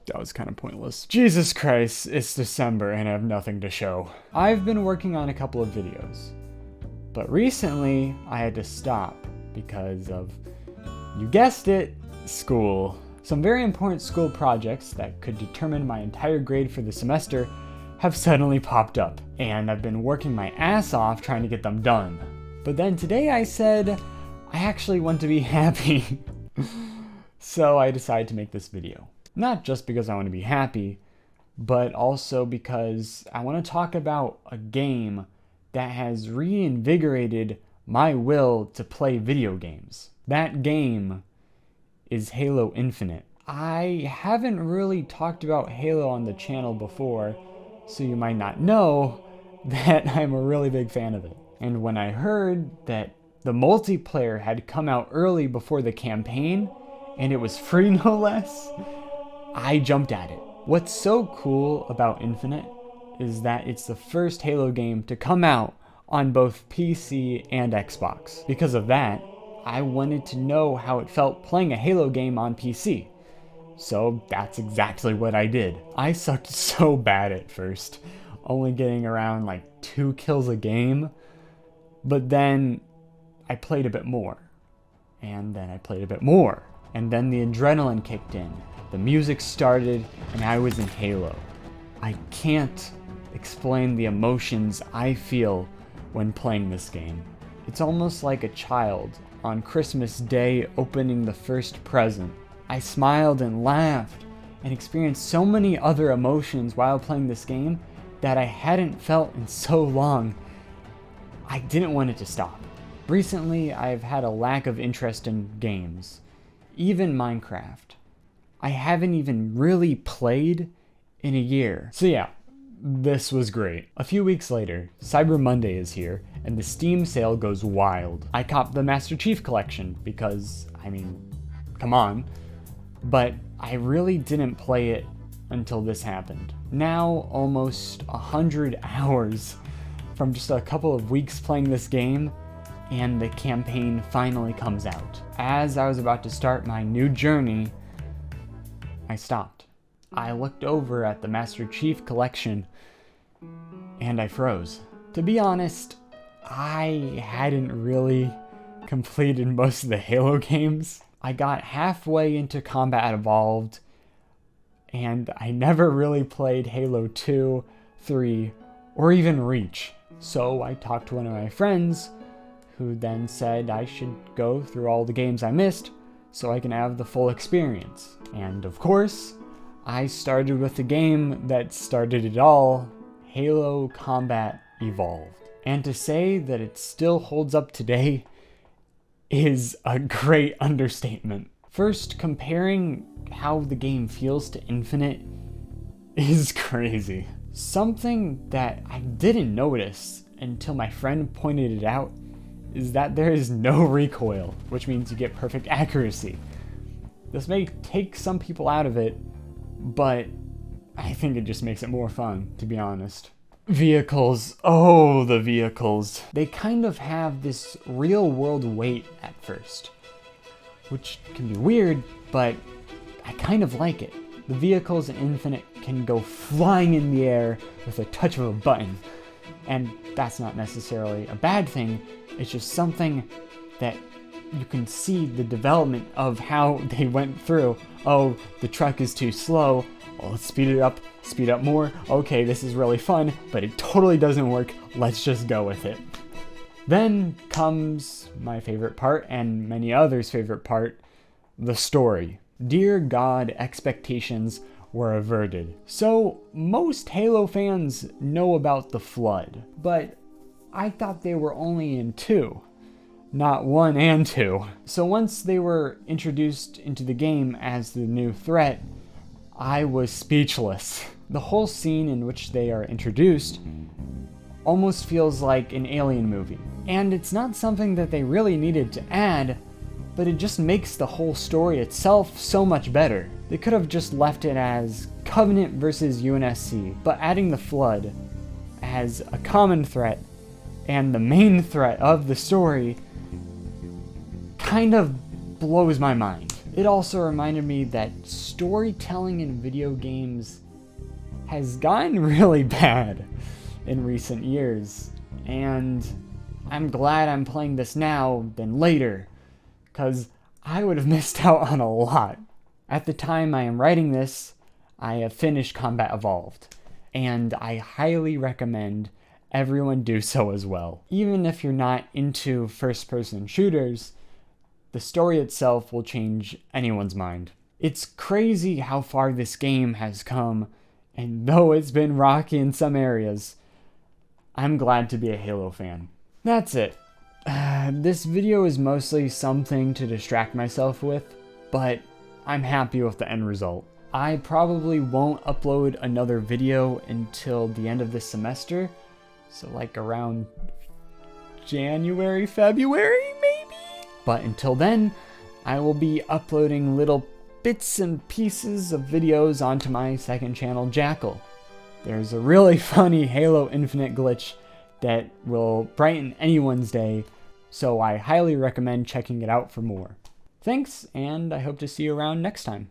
That was kind of pointless. Jesus Christ, it's December and I have nothing to show. I've been working on a couple of videos, but recently I had to stop because of, you guessed it, school. Some very important school projects that could determine my entire grade for the semester have suddenly popped up, and I've been working my ass off trying to get them done. But then today I said, I actually want to be happy. So I decided to make this video. Not just because I want to be happy, but also because I want to talk about a game that has reinvigorated my will to play video games. That game is Halo Infinite. I haven't really talked about Halo on the channel before, so you might not know that I'm a really big fan of it. And when I heard that the multiplayer had come out early before the campaign, and it was free no less, I jumped at it. What's so cool about Infinite is that it's the first Halo game to come out on both PC and Xbox. Because of that, I wanted to know how it felt playing a Halo game on PC. So that's exactly what I did. I sucked so bad at first, only getting around like 2 kills a game, but then I played a bit more, and then I played a bit more, and then the adrenaline kicked in. The music started, and I was in Halo. I can't explain the emotions I feel when playing this game. It's almost like a child on Christmas Day opening the first present. I smiled and laughed and experienced so many other emotions while playing this game that I hadn't felt in so long. I didn't want it to stop. Recently, I've had a lack of interest in games, even Minecraft. I haven't even really played in a year. So yeah, this was great. A few weeks later, Cyber Monday is here, and the Steam sale goes wild. I copped the Master Chief Collection because, I mean, come on. But I really didn't play it until this happened. Now, almost 100 hours from just a couple of weeks playing this game, and the campaign finally comes out. As I was about to start my new journey, I stopped. I looked over at the Master Chief Collection, and I froze. To be honest, I hadn't really completed most of the Halo games. I got halfway into Combat Evolved, and I never really played Halo 2, 3, or even Reach. So I talked to one of my friends, who then said I should go through all the games I missed so I can have the full experience. And of course, I started with the game that started it all, Halo Combat Evolved. And to say that it still holds up today is a great understatement. First, comparing how the game feels to Infinite is crazy. Something that I didn't notice until my friend pointed it out is that there is no recoil, which means you get perfect accuracy. This may take some people out of it, but I think it just makes it more fun, to be honest. Vehicles, oh, the vehicles. They kind of have this real world weight at first, which can be weird, but I kind of like it. The vehicles in Infinite can go flying in the air with a touch of a button, and that's not necessarily a bad thing. It's just something that you can see the development of how they went through. Oh, the truck is too slow. Well, let's speed up more. Okay, this is really fun, but it totally doesn't work. Let's just go with it. Then comes my favorite part, and many others' favorite part, the story. Dear God, expectations were averted. So, most Halo fans know about the Flood, but I thought they were only in 2, not 1 and 2. So once they were introduced into the game as the new threat, I was speechless. The whole scene in which they are introduced almost feels like an Alien movie. And it's not something that they really needed to add, but it just makes the whole story itself so much better. They could have just left it as Covenant versus UNSC, but adding the Flood as a common threat and the main threat of the story kind of blows my mind. It also reminded me that storytelling in video games has gotten really bad in recent years, and I'm glad I'm playing this now than later, because I would have missed out on a lot. At the time I am writing this, I have finished Combat Evolved, and I highly recommend everyone do so as well. Even if you're not into first-person shooters, the story itself will change anyone's mind. It's crazy how far this game has come, and though it's been rocky in some areas, I'm glad to be a Halo fan. That's it. This video is mostly something to distract myself with, but I'm happy with the end result. I probably won't upload another video until the end of this semester, so like around January, February maybe? But until then, I will be uploading little bits and pieces of videos onto my second channel, Jackal. There's a really funny Halo Infinite glitch that will brighten anyone's day, so I highly recommend checking it out for more. Thanks, and I hope to see you around next time.